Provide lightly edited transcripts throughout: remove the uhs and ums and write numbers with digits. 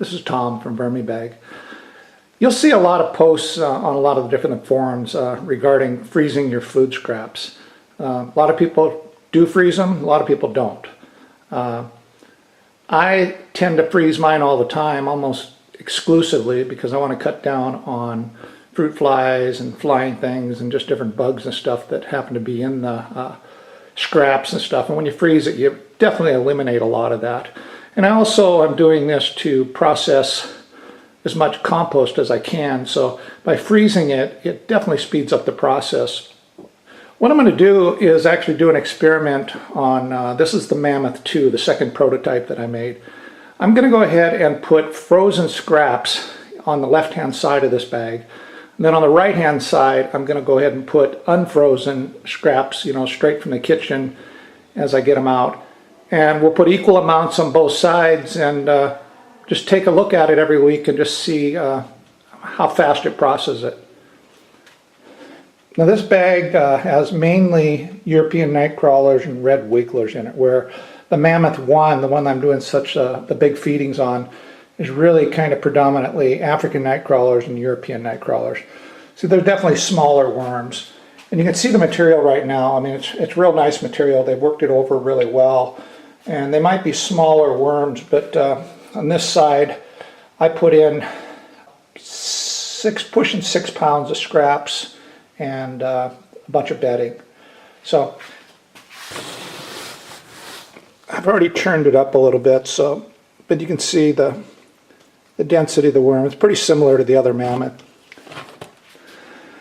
This is Tom from VermiBag. You'll see a lot of posts on a lot of the different forums regarding freezing your food scraps. A lot of people do freeze them, a lot of people don't. I tend to freeze mine all the time, almost exclusively, because I want to cut down on fruit flies and flying things and just different bugs and stuff that happen to be in the scraps and stuff. And when you freeze it, you definitely eliminate a lot of that. And I also am doing this to process as much compost as I can. So by freezing it, it definitely speeds up the process. What I'm going to do is actually do an experiment on, this is the Mammoth 2, the second prototype that I made. I'm going to go ahead and put frozen scraps on the left-hand side of this bag. And then on the right-hand side, I'm going to go ahead and put unfrozen scraps, straight from the kitchen as I get them out. And we'll put equal amounts on both sides and just take a look at it every week and just see how fast it processes it. Now this bag has mainly European Nightcrawlers and red wigglers in it, where the Mammoth 1, the one I'm doing such the big feedings on, is really kind of predominantly African Nightcrawlers and European Nightcrawlers. So they're definitely smaller worms. And you can see the material right now. I mean, it's real nice material. They've worked it over really well. And they might be smaller worms, but on this side, I put in pushing 6 pounds of scraps and a bunch of bedding. So I've already churned it up a little bit, but you can see the density of the worm. It's pretty similar to the other Mammoth.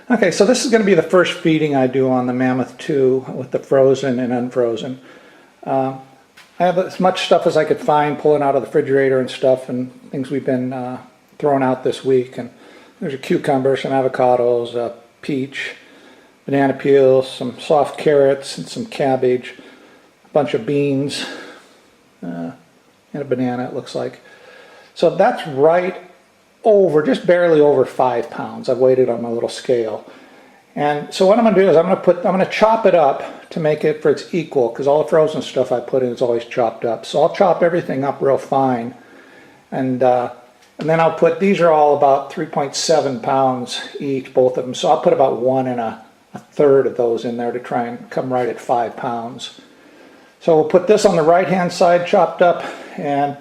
Okay, so this is going to be the first feeding I do on the Mammoth 2 with the frozen and unfrozen. I have as much stuff as I could find pulling out of the refrigerator and stuff, and things we've been throwing out this week. And there's a cucumber, some avocados, a peach, banana peels, some soft carrots, and some cabbage, a bunch of beans, and a banana, it looks like. So that's right over, just barely over 5 pounds. I've weighed it on my little scale. And so what I'm going to do is I'm going to chop it up to make it for its equal, because all the frozen stuff I put in is always chopped up. So I'll chop everything up real fine, and then I'll put, these are all about 3.7 pounds each, both of them. So I'll put about 1 1/3 of those in there to try and come right at 5 pounds. So we'll put this on the right-hand side chopped up, and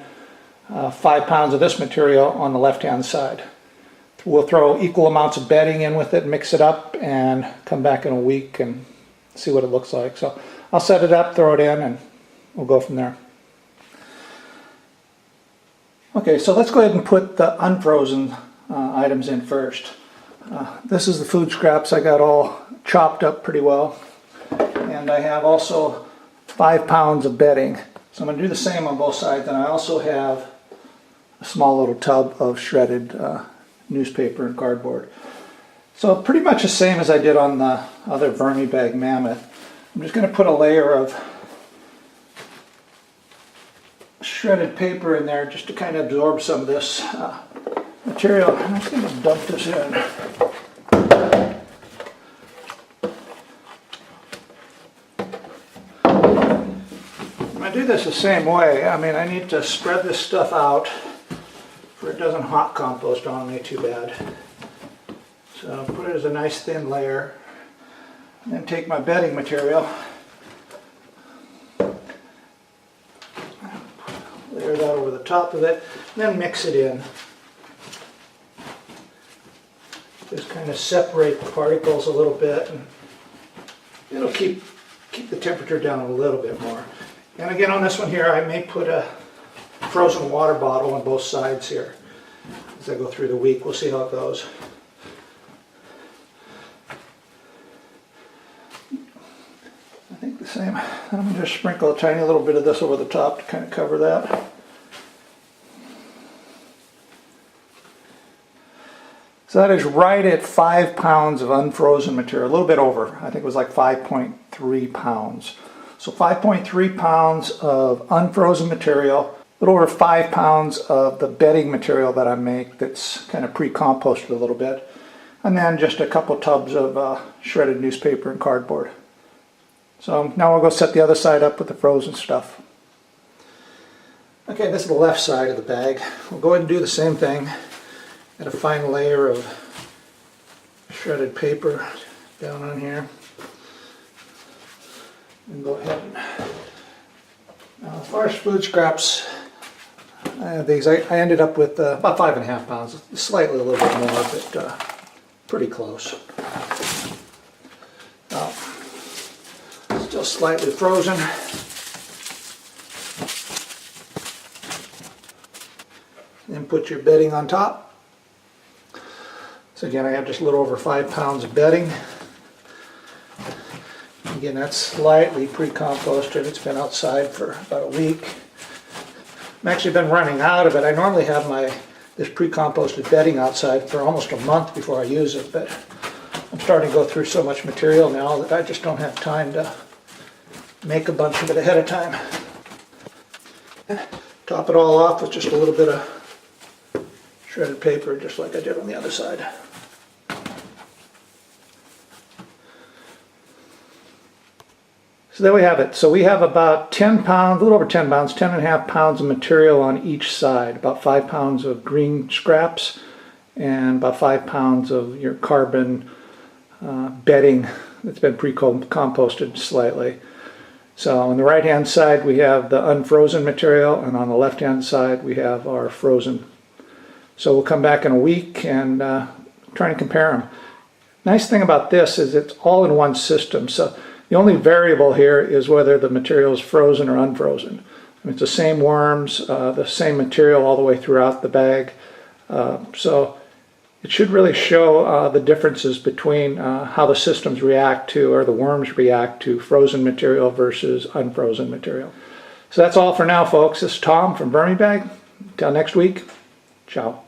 5 pounds of this material on the left-hand side. We'll throw equal amounts of bedding in with it, mix it up, and come back in a week and see what it looks like. So I'll set it up, throw it in, and we'll go from there. Okay, so let's go ahead and put the unfrozen items in first. This is the food scraps. I got all chopped up pretty well. And I have also 5 pounds of bedding. So I'm going to do the same on both sides. And I also have a small little tub of shredded newspaper and cardboard. So pretty much the same as I did on the other VermiBag Mammoth. I'm just going to put a layer of shredded paper in there just to kind of absorb some of this material. I'm just going to dump this in. I do this the same way. I mean, I need to spread this stuff out where it doesn't hot compost on me too bad. So put it as a nice thin layer, and then take my bedding material, layer that over the top of it, and then mix it in. Just kind of separate the particles a little bit, and it'll keep the temperature down a little bit more. And again, on this one here, I may put a frozen water bottle on both sides here as I go through the week. We'll see how it goes. I think the same. I'm going to just sprinkle a tiny little bit of this over the top to kind of cover that. So that is right at 5 pounds of unfrozen material, a little bit over. I think it was like 5.3 pounds. So 5.3 pounds of unfrozen material, a little over 5 pounds of the bedding material that I make that's kind of pre-composted a little bit, and then just a couple tubs of shredded newspaper and cardboard. So now I'll go set the other side up with the frozen stuff. Okay, this is the left side of the bag. We'll go ahead and do the same thing. Add a fine layer of shredded paper down on here. And go ahead and... Now, as far as food scraps, I ended up with about 5.5 pounds, slightly a little bit more, but pretty close. Now, still slightly frozen. Then put your bedding on top. So again, I have just a little over 5 pounds of bedding. Again, that's slightly pre-composted. It's been outside for about a week. I've actually been running out of it. I normally have this pre-composted bedding outside for almost a month before I use it, but I'm starting to go through so much material now that I just don't have time to make a bunch of it ahead of time. Top it all off with just a little bit of shredded paper, just like I did on the other side. So there we have it. So we have about 10 pounds, a little over 10 pounds, 10.5 pounds of material on each side. About 5 pounds of green scraps and about 5 pounds of your carbon bedding that's been pre-composted slightly. So on the right hand side we have the unfrozen material, and on the left hand side we have our frozen. So we'll come back in a week and try and compare them. Nice thing about this is it's all in one system. So the only variable here is whether the material is frozen or unfrozen. I mean, it's the same worms, the same material all the way throughout the bag. So it should really show the differences between how the systems react to, or the worms react to, frozen material versus unfrozen material. So that's all for now, folks. This is Tom from VermiBag. Until next week, ciao.